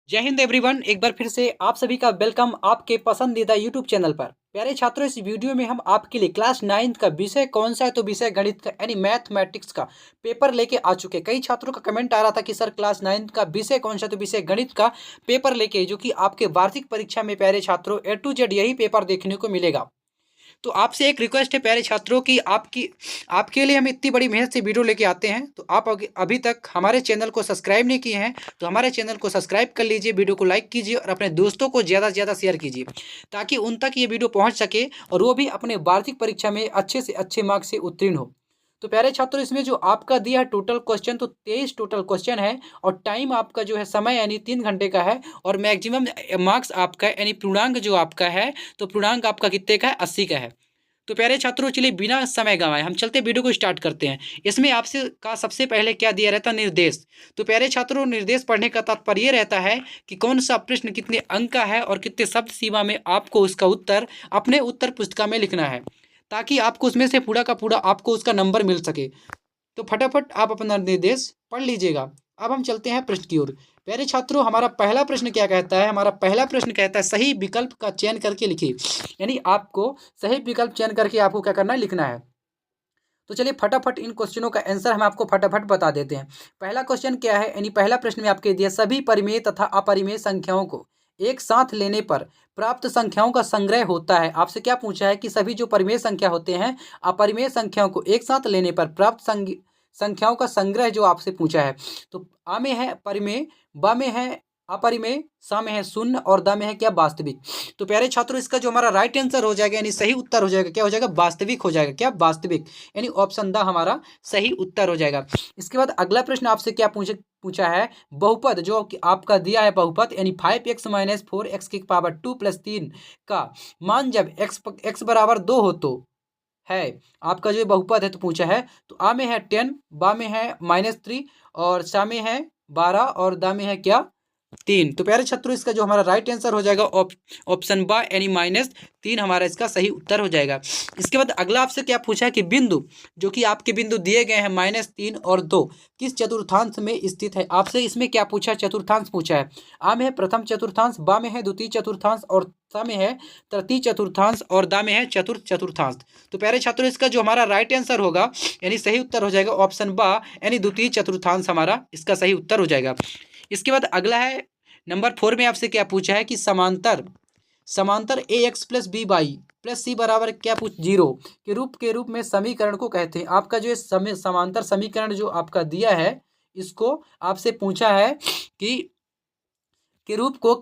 जय हिंद एवरीवन। एक बार फिर से आप सभी का वेलकम आपके पसंदीदा यूट्यूब चैनल पर। प्यारे छात्रों, इस वीडियो में हम आपके लिए क्लास 9th का विषय कौन सा है तो विषय गणित का यानी मैथमेटिक्स का पेपर लेके आ चुके हैं। कई छात्रों का कमेंट आ रहा था कि सर क्लास 9th का विषय कौन सा, तो विषय गणित का पेपर लेके, जो कि आपके वार्षिक परीक्षा में प्यारे छात्रों A to Z यही पेपर देखने को मिलेगा। तो आपसे एक रिक्वेस्ट है प्यारे छात्रों की, आपके लिए हम इतनी बड़ी मेहनत से वीडियो लेके आते हैं, तो आप अभी तक हमारे चैनल को सब्सक्राइब नहीं किए हैं तो हमारे चैनल को सब्सक्राइब कर लीजिए, वीडियो को लाइक कीजिए और अपने दोस्तों को ज़्यादा से ज़्यादा शेयर कीजिए ताकि उन तक ये वीडियो पहुंच सके और वो भी अपने वार्षिक परीक्षा में अच्छे से अच्छे मार्क्स से उत्तीर्ण हो। तो प्यारे छात्रों, इसमें जो आपका दिया है टोटल क्वेश्चन, तो 23 टोटल क्वेश्चन है और टाइम आपका जो है समय यानी 3 घंटे का है और मैक्सिमम मार्क्स आपका यानी पूर्णांक जो आपका है, तो पूर्णांक आपका कितने का है, 80 का है। तो प्यारे छात्रों, चलिए बिना समय गंवाए हम चलते वीडियो को स्टार्ट करते हैं। इसमें आपसे का सबसे पहले क्या दिया रहता है, निर्देश। तो प्यारे छात्रों, निर्देश पढ़ने का तात्पर्य ये रहता है कि कौन सा प्रश्न कितने अंक का है और कितने शब्द सीमा में आपको उसका उत्तर अपने उत्तर पुस्तिका में लिखना है ताकि आपको उसमें से पूरा का पूरा आपको उसका नंबर मिल सके। तो फटाफट आप अपना निर्देश पढ़ लीजिएगा। अब हम चलते हैं प्रश्न की ओर। प्यारे छात्रों, हमारा पहला प्रश्न क्या कहता है, हमारा पहला प्रश्न कहता है सही विकल्प का चयन करके लिखिए। यानी आपको सही विकल्प चयन करके आपको क्या करना है, लिखना है। तो चलिए फटाफट इन क्वेश्चनों का आंसर हम आपको फटाफट बता देते हैं। पहला क्वेश्चन क्या है, यानी पहला प्रश्न में आपके दिया सभी परिमेय तथा अपरिमेय संख्याओं को एक साथ लेने पर प्राप्त संख्याओं का संग्रह होता है। आपसे क्या पूछा है कि सभी जो परिमेय संख्या होते हैं, अपरिमेय संख्याओं को एक साथ लेने पर प्राप्त संख्याओं का संग्रह जो आपसे पूछा है। तो आ में है परिमेय, ब में है अपरिमेय, सा में है शून्य और द में है क्या, वास्तविक। तो प्यारे छात्रों, इसका जो हमारा राइट आंसर हो जाएगा यानी सही उत्तर हो जाएगा, क्या हो जाएगा, वास्तविक हो जाएगा। क्या, वास्तविक, यानी ऑप्शन द हमारा सही उत्तर हो जाएगा। इसके बाद अगला प्रश्न आपसे क्या पूछा है, बहुपद जो कि आपका दिया है बहुपद यानी 5x - 4x की पावर 2 + 3 का मान जब x बराबर 2 हो तो है। आपका जो बहुपद है तो पूछा है। तो आ में है 10, बा में है -3 और सा में है 12 और दा में है क्या, 3। तो प्यारे छात्रों, इसका जो हमारा राइट आंसर हो जाएगा ऑप्शन बा यानी -3 हमारा इसका सही उत्तर हो जाएगा। इसके बाद अगला आपसे क्या पूछा है कि बिंदु जो कि आपके बिंदु दिए गए हैं -3 और 2 किस चतुर्थांश में स्थित है। आपसे इसमें क्या पूछा है, चतुर्थांश पूछा है। आ में है प्रथम चतुर्थांश, बा में है द्वितीय चतुर्थांश और सा में है तृतीय चतुर्थांश और दा में है चतुर्थ चतुर्थांश। तो प्यारे छात्रों, इसका जो हमारा राइट आंसर होगा यानी सही उत्तर हो जाएगा ऑप्शन बा यानी द्वितीय चतुर्थांश हमारा इसका सही उत्तर हो जाएगा। इसके बाद अगला है नंबर 4 में आपसे क्या पूछा है कि समांतर समांतर ax + by + c बराबर क्या पूछ 0 के रूप में समीकरण को कहते हैं। आपका जो समांतर समीकरण जो आपका दिया है, इसको आपसे पूछा है कि के रूप को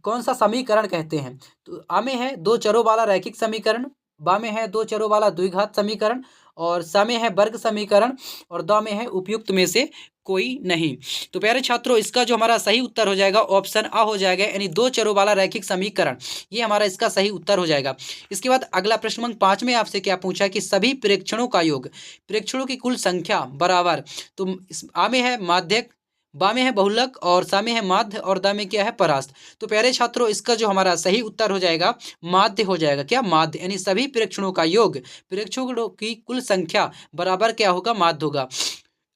कौन सा समीकरण कहते हैं। तो आ में है दो चरों वाला रैखिक समीकरण, बा में है दो चरों वाला द्विघात समीकरण और सा में है वर्ग समीकरण और द में है उपयुक्त में से कोई नहीं। तो प्यारे छात्रों, इसका जो हमारा सही उत्तर हो जाएगा ऑप्शन आ हो जाएगा यानी दो चरों वाला रैखिक समीकरण, ये हमारा इसका सही उत्तर हो जाएगा। इसके बाद अगला प्रश्न नंबर 5 में आपसे क्या पूछा है कि सभी प्रेक्षणों का योग, प्रेक्षणों की कुल संख्या बराबर। तो आ में है माध्यक, बा में है बहुलक और सा में है माध्य और दा में क्या है, परास्त। तो प्यारे छात्रों, इसका जो हमारा सही उत्तर हो जाएगा माध्य हो जाएगा। क्या, माध्य, यानी सभी प्रेक्षणों का योग प्रेक्षणों की कुल संख्या बराबर क्या होगा, माध्य होगा।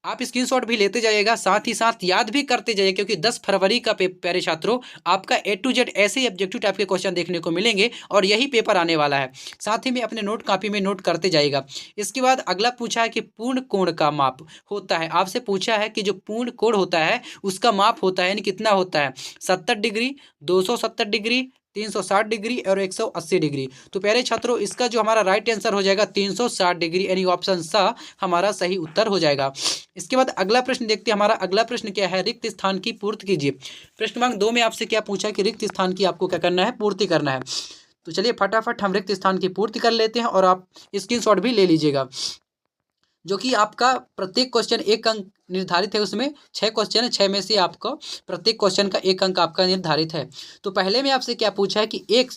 आप स्क्रीनशॉट भी लेते जाइएगा, साथ ही साथ याद भी करते जाइए क्योंकि 10 फरवरी का प्यारे छात्रों आपका A to Z ऐसे ही ऑब्जेक्टिव टाइप के क्वेश्चन देखने को मिलेंगे और यही पेपर आने वाला है। साथ ही में अपने नोट कॉपी में नोट करते जाइएगा। इसके बाद अगला पूछा है कि पूर्ण कोण का माप होता है। आपसे पूछा है कि जो पूर्ण कोण होता है उसका माप होता है यानी कितना होता है, 70 डिग्री, 270 डिग्री, 360 डिग्री और 180 डिग्री। तो प्यारे छात्रों, इसका जो हमारा राइट आंसर हो जाएगा 360 डिग्री यानी ऑप्शन सा हमारा सही उत्तर हो जाएगा। इसके बाद अगला प्रश्न देखते हैं। हमारा अगला प्रश्न क्या है, रिक्त स्थान की पूर्ति कीजिए। प्रश्न क्रमांक 2 में आपसे क्या पूछा है कि रिक्त स्थान की आपको क्या करना है, पूर्ति करना है। तो चलिए फटाफट हम रिक्त स्थान की पूर्ति कर लेते हैं और आप स्क्रीनशॉट भी ले लीजिएगा। जो कि आपका प्रत्येक क्वेश्चन 1 अंक निर्धारित है, उसमें 6 क्वेश्चन है, 6 में से आपको प्रत्येक क्वेश्चन का 1 अंक आपका निर्धारित है। तो पहले में आपसे क्या पूछा है कि एक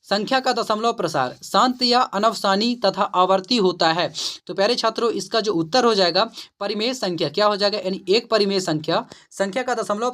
संख्या का दशमलव प्रसार शांत या अनवसानी तथा आवर्ती होता है। तो प्यारे छात्रों, इसका जो उत्तर हो जाएगा परिमेय संख्या, क्या हो जाएगा, यानी एक परिमेय संख्या का दशमलव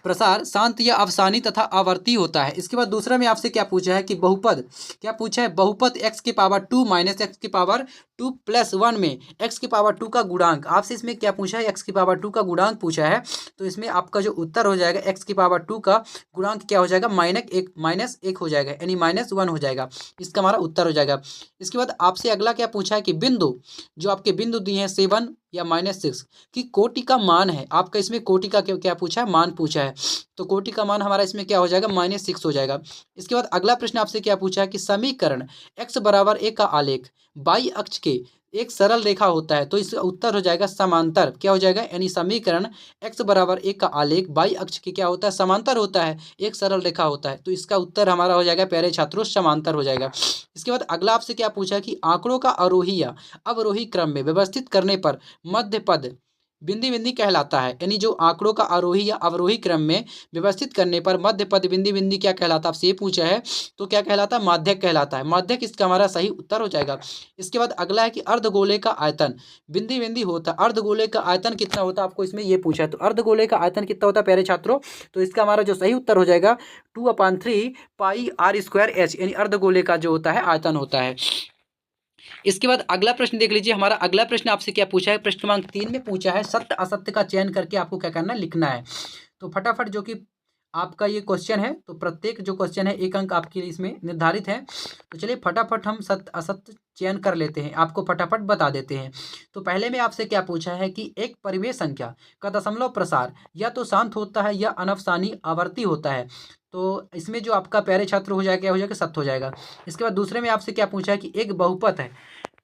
प्रसार शांत या अवसानी तथा आवर्ती होता है। इसके बाद दूसरा में आपसे क्या पूछा है कि बहुपद, क्या पूछा है, बहुपद एक्स की पावर 2 माइनस एक्स की पावर 2 प्लस 1 में एक्स की पावर 2 का गुणांक। आपसे इसमें क्या पूछा है, एक्स की पावर 2 का गुणांक पूछा है। तो इसमें आपका जो उत्तर हो जाएगा एक्स की पावर 2 का गुणांक क्या हो जाएगा, -1 हो जाएगा, यानी -1 हो जाएगा। इसका हमारा उत्तर हो जाएगा। इसके बाद आपसे अगला क्या पूछा है कि बिंदु, जो आपके बिंदु दिए हैं 7 या -6 की कोटि का मान है। आपका इसमें कोटि का क्या पूछा है, मान पूछा है। तो कोटि का मान हमारा इसमें क्या हो जाएगा, -6 हो जाएगा। इसके बाद अगला प्रश्न आपसे क्या पूछा है कि समीकरण x बराबर a का आलेख बाई अक्ष के एक सरल रेखा होता है। तो इसका उत्तर हो जाएगा समांतर, क्या हो जाएगा, यानी समीकरण x बराबर a का आलेख बाई अक्ष के क्या होता है, समांतर होता है, एक सरल रेखा होता है। तो इसका उत्तर हमारा हो जाएगा प्यारे छात्रों समांतर हो जाएगा। इसके बाद अगला आपसे क्या पूछा है कि आंकड़ों का आरोही या अवरोही क्रम में व्यवस्थित करने पर मध्य पद बिंदी बिंदी कहलाता है। यानी जो आंकड़ों का आरोही या अवरोही क्रम में व्यवस्थित करने पर मध्य पद बिंदी बिंदी क्या कहलाता है, आपसे ये पूछा है। तो क्या कहलाता है, माध्यक कहलाता है। माध्यक इसका हमारा सही उत्तर हो जाएगा। इसके बाद अगला है कि अर्धगोले का आयतन बिंदी बिंदी होता है। अर्धगोले का आयतन कितना होता है, आपको इसमें ये पूछा है। तो अर्धगोले का आयतन कितना होता है प्यारे छात्रों, तो इसका हमारा जो सही उत्तर हो जाएगा 2/3 पाई r² h, यानी अर्धगोले का जो होता है आयतन होता है। इसके बाद अगला प्रश्न देख लीजिए। हमारा अगला प्रश्न आपसे क्या पूछा है, प्रश्न क्रमांक 3 में पूछा है सत्य असत्य का चयन करके आपको क्या करना है, लिखना है। तो फटाफट जो कि आपका ये क्वेश्चन है, तो प्रत्येक जो क्वेश्चन है 1 अंक आपके लिए इसमें निर्धारित है। तो चलिए फटाफट हम सत्य असत्य चयन कर लेते हैं, आपको फटाफट बता देते हैं। तो पहले में आपसे क्या पूछा है कि एक परिमेय संख्या का दशमलव प्रसार या तो शांत होता है या अनफसानी आवर्ती होता है। तो इसमें जो आपका प्यारे छात्र हो जाएगा, क्या हो जाएगा, सत्य हो जाएगा। इसके बाद दूसरे में आपसे क्या पूछा है कि एक बहुपद है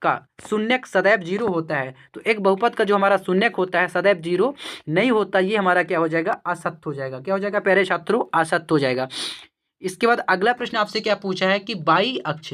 का शून्यक सदैव 0 होता है। तो एक बहुपद का जो हमारा शून्यक होता है सदैव 0 नहीं होता, ये हमारा क्या हो जाएगा, असत्य हो जाएगा। क्या हो जाएगा प्यारे छात्रों, असत्य हो जाएगा। इसके बाद अगला प्रश्न आपसे क्या पूछा है कि बाई अक्ष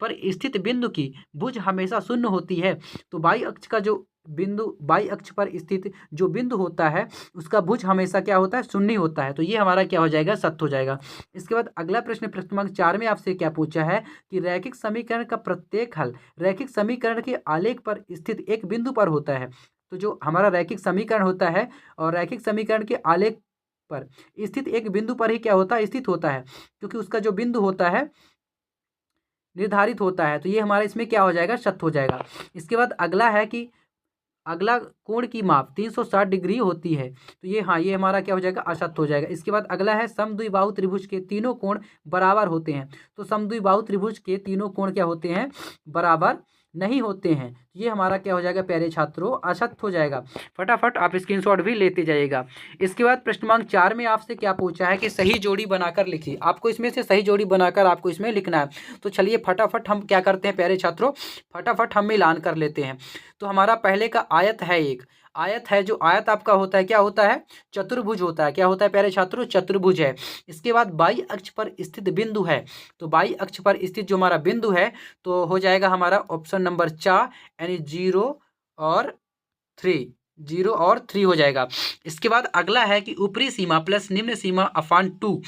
पर स्थित बिंदु की भुज हमेशा शून्य होती है। तो बाई अक्ष का जो बिंदु, बाई अक्ष पर स्थित जो बिंदु होता है उसका भुज हमेशा क्या होता है, शून्य होता है। तो ये हमारा क्या हो जाएगा, सत्य हो जाएगा। इसके बाद अगला प्रश्न क्रमांक 4 में आपसे क्या पूछा है कि रैखिक समीकरण का प्रत्येक हल रैखिक समीकरण के आलेख पर स्थित एक बिंदु पर होता है। तो जो हमारा रैखिक समीकरण होता है और रैखिक समीकरण के आलेख पर स्थित एक बिंदु पर ही क्या होता है, स्थित होता है, क्योंकि उसका जो बिंदु होता है निर्धारित होता है। तो ये हमारा इसमें क्या हो जाएगा, सत्य हो जाएगा। इसके बाद अगला है कि अगला कोण की माप 360 डिग्री होती है। तो ये हाँ, ये हमारा क्या हो जाएगा, असत्य हो जाएगा। इसके बाद अगला है समद्विबाहु त्रिभुज के तीनों कोण बराबर होते हैं। तो समद्विबाहु त्रिभुज के तीनों कोण क्या होते हैं, बराबर नहीं होते हैं। ये हमारा क्या हो जाएगा प्यारे छात्रों, असत्य हो जाएगा। फटाफट आप स्क्रीनशॉट भी लेते जाइएगा। इसके बाद प्रश्न क्रमांक 4 में आपसे क्या पूछा है कि सही जोड़ी बनाकर लिखिए। आपको इसमें से सही जोड़ी बनाकर आपको इसमें लिखना है। तो चलिए फटाफट हम क्या करते हैं प्यारे छात्रों, फटाफट हम मिलान कर लेते हैं। तो हमारा पहले का आयत है, एक आयत है, जो आयत आपका होता है क्या होता है, चतुर्भुज होता है। क्या होता है प्यारे छात्रों, चतुर्भुज है। इसके बाद बाई अक्ष पर स्थित बिंदु है। तो बाई अक्ष पर स्थित जो हमारा बिंदु है तो हो जाएगा हमारा ऑप्शन नंबर 4, यानी 0 और 3 हो जाएगा। इसके बाद अगला है कि ऊपरी सीमा प्लस निम्न सीमा अपान 2।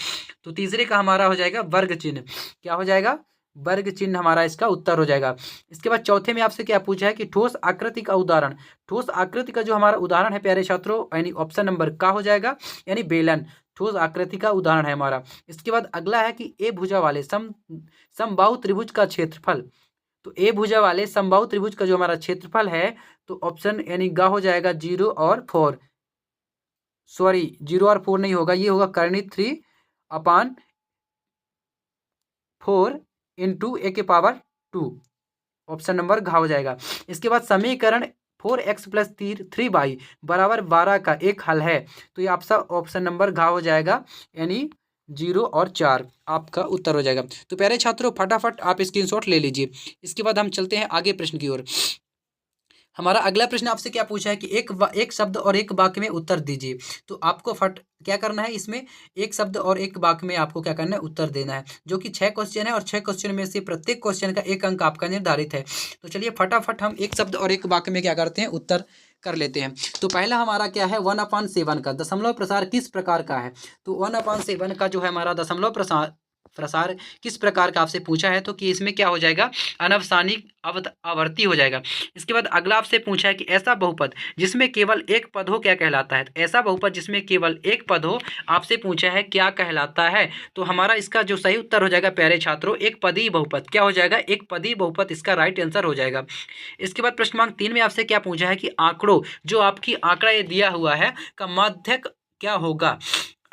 तो तीसरे का हमारा हो जाएगा वर्ग चिन्ह। क्या हो जाएगा, वर्ग चिन्ह हमारा इसका उत्तर हो जाएगा। इसके बाद चौथे में आपसे क्या पूछा है कि ठोस आकृति का उदाहरण। ठोस आकृति का जो हमारा उदाहरण है प्यारे छात्रों, यानी ऑप्शन नंबर का हो जाएगा, यानी बेलन ठोस आकृति का उदाहरण है हमारा। इसके बाद अगला है कि ए भुजा वाले समबाहु त्रिभुज का क्षेत्रफल। तो ए भुजा वाले समबाहु त्रिभुज का जो हमारा क्षेत्रफल है तो ऑप्शन यानी गा हो जाएगा 0 और 4, सॉरी 0 और 4 नहीं होगा, ये होगा कर्णी 3/4 इंटू ए के पावर 2, ऑप्शन नंबर घा हो जाएगा। इसके बाद समीकरण 4x प्लस 3y बराबर 12 का एक हल है। तो ये आपका ऑप्शन नंबर घा हो जाएगा, यानी 0 और 4 आपका उत्तर हो जाएगा। तो प्यारे छात्रों फटाफट आप स्क्रीनशॉट ले लीजिए। इसके बाद हम चलते हैं आगे प्रश्न की ओर। हमारा अगला प्रश्न आपसे क्या पूछा है कि एक शब्द और एक वाक्य में उत्तर दीजिए। तो आपको क्या करना है, इसमें एक शब्द और एक वाक्य में आपको क्या करना है, उत्तर देना है, जो कि 6 क्वेश्चन है और 6 क्वेश्चन में से प्रत्येक क्वेश्चन का 1 अंक आपका निर्धारित है। तो चलिए फटाफट हम एक शब्द और एक वाक्य में क्या करते हैं, उत्तर कर लेते हैं। तो पहला हमारा क्या है, 1/7 का दशमलव प्रसार किस प्रकार का है। तो 1/7 का जो है हमारा दशमलव प्रसार प्रसार किस प्रकार का आपसे पूछा है, तो कि इसमें क्या हो जाएगा, अनवसानिक आवर्ती हो जाएगा। इसके बाद अगला आपसे पूछा है कि ऐसा बहुपद जिसमें केवल एक पद हो क्या कहलाता है। तो ऐसा बहुपद जिसमें केवल एक पद हो आपसे पूछा है क्या कहलाता है। तो हमारा इसका जो सही उत्तर हो जाएगा प्यारे छात्रों, एक पदी बहुपद। क्या हो जाएगा, एक पदी बहुपद इसका राइट आंसर हो जाएगा। इसके बाद प्रश्न क्रमांक 3 में आपसे क्या पूछा है कि आंकड़ों, जो आपकी आंकड़ा ये दिया हुआ है, का माध्यक क्या होगा।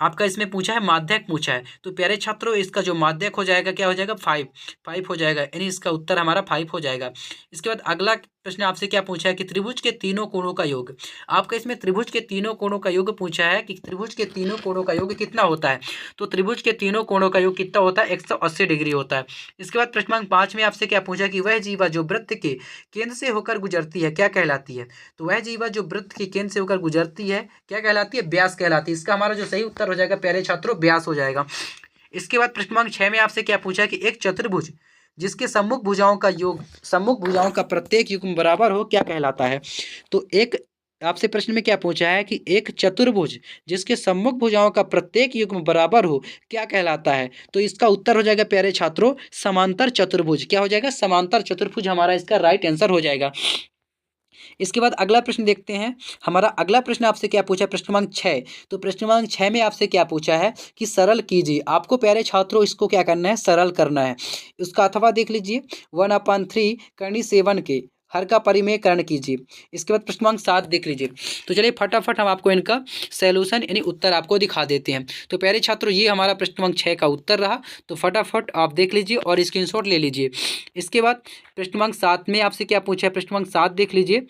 आपका इसमें पूछा है माध्यक पूछा है। तो प्यारे छात्रों इसका जो माध्यक हो जाएगा क्या हो जाएगा, 5 हो जाएगा, यानी इसका उत्तर हमारा 5 हो जाएगा। इसके बाद अगला प्रश्न आपसे क्या पूछा है कि त्रिभुज के तीनों कोणों का योग। आपका इसमें त्रिभुज के तीनों कोणों का योग पूछा है कि त्रिभुज के तीनों कोणों का योग कितना होता है। तो त्रिभुज के तीनों कोणों का योग कितना होता है, 180 डिग्री होता है। इसके बाद प्रश्न क्रमांक 5 में आपसे क्या पूछा कि वह जीवा जो वृत्त के केंद्र से होकर गुजरती है क्या कहलाती है। तो वह जीवा जो वृत्त के केंद्र से होकर गुजरती है क्या कहलाती है, व्यास कहलाती है। इसका हमारा जो सही उत्तर हो जाएगा प्यारे छात्रों, व्यास हो जाएगा। इसके बाद प्रश्न क्रमांक 6 में आपसे क्या पूछा कि एक चतुर्भुज जिसके सम्मुख भुजाओं का योग, सम्मुख भुजाओं का प्रत्येक युग्म बराबर हो क्या कहलाता है। तो एक आपसे प्रश्न में क्या पूछा है कि एक चतुर्भुज जिसके सम्मुख भुजाओं का प्रत्येक युग्म बराबर हो क्या कहलाता है। तो इसका उत्तर हो जाएगा प्यारे छात्रों, समांतर चतुर्भुज। क्या हो जाएगा, समांतर चतुर्भुज हमारा इसका राइट आंसर हो जाएगा। इसके बाद अगला प्रश्न देखते हैं। हमारा अगला प्रश्न आपसे क्या पूछा, प्रश्न क्रमांक 6। तो प्रश्न क्रमांक 6 में आपसे क्या पूछा है कि सरल कीजिए। आपको प्यारे छात्रों इसको क्या करना है, सरल करना है। उसका अथवा देख लीजिए, 1/3 करनी 7 के हर का परिमेय करण कीजिए। इसके बाद प्रश्न क्रमांक 7 देख लीजिए। तो चलिए फटाफट हम आपको इनका सैल्यूशन यानी उत्तर आपको दिखा देते हैं। तो प्यारे छात्रों ये हमारा प्रश्न क्रमांक 6 का उत्तर रहा। तो फटाफट आप देख लीजिए और स्क्रीनशॉट ले लीजिए। इसके बाद प्रश्न क्रमांक 7 में आपसे क्या पूछा है, प्रश्न क्रमांक 7 देख लीजिए।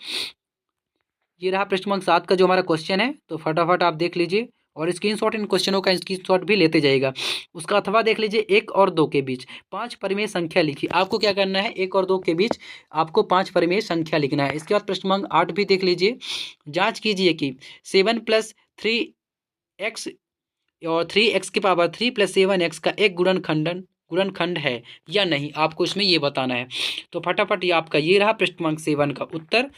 ये रहा प्रश्न क्रमांक 7 का जो हमारा क्वेश्चन है। तो फटाफट आप देख लीजिए और स्क्रीनशॉट, इन क्वेश्चनों का स्क्रीनशॉट भी लेते जाइएगा। उसका अथवा देख लीजिए, 1 और 2 के बीच 5 परिमेय संख्या लिखी। आपको क्या करना है, 1 और 2 के बीच आपको 5 परिमेय संख्या लिखना है। इसके बाद प्रश्न क्रमांक 8 भी देख लीजिए। जांच कीजिए कि 7 + 3x और 3x की पावर 3 + 7x का एक गुणनखंड है या नहीं, आपको इसमें ये बताना है। तो फटाफट ये आपका ये रहा प्रश्न क्रमांक 7 का उत्तर।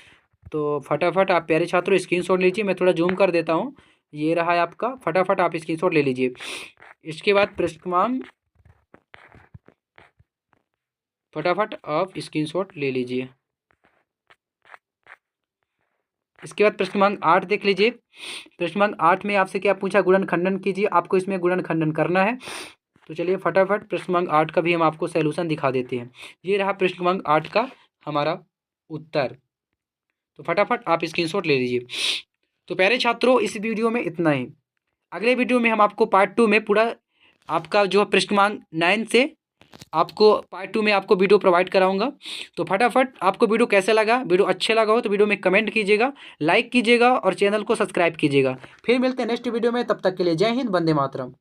तो फटाफट आप प्यारे छात्रों स्क्रीनशॉट लीजिए, मैं थोड़ा जूम कर देता हूँ। ये रहा है आपका, फटाफट आप स्क्रीनशॉट ले लीजिए। इसके बाद प्रश्न क्रमांक, फटाफट आप स्क्रीनशॉट ले लीजिए। इसके बाद प्रश्न क्रमांक 8 देख लीजिए। प्रश्न क्रमांक 8 में आपसे क्या पूछा, गुणनखंडन कीजिए। आपको इसमें गुणनखंडन करना है। तो चलिए फटाफट प्रश्न क्रमांक 8 का भी हम आपको सॉल्यूशन दिखा देते हैं। ये रहा प्रश्न क्रमांक 8 का हमारा उत्तर। तो फटाफट आप स्क्रीनशॉट ले लीजिए। तो प्यारे छात्रों इस वीडियो में इतना ही। अगले वीडियो में हम आपको पार्ट 2 में पूरा आपका जो प्रश्न क्रमांक 9 से आपको पार्ट 2 में आपको वीडियो प्रोवाइड कराऊंगा। तो फटाफट आपको वीडियो कैसे लगा, वीडियो अच्छे लगा हो तो वीडियो में कमेंट कीजिएगा, लाइक कीजिएगा और चैनल को सब्सक्राइब कीजिएगा। फिर मिलते हैं नेक्स्ट वीडियो में, तब तक के लिए जय हिंद, वंदे मातरम।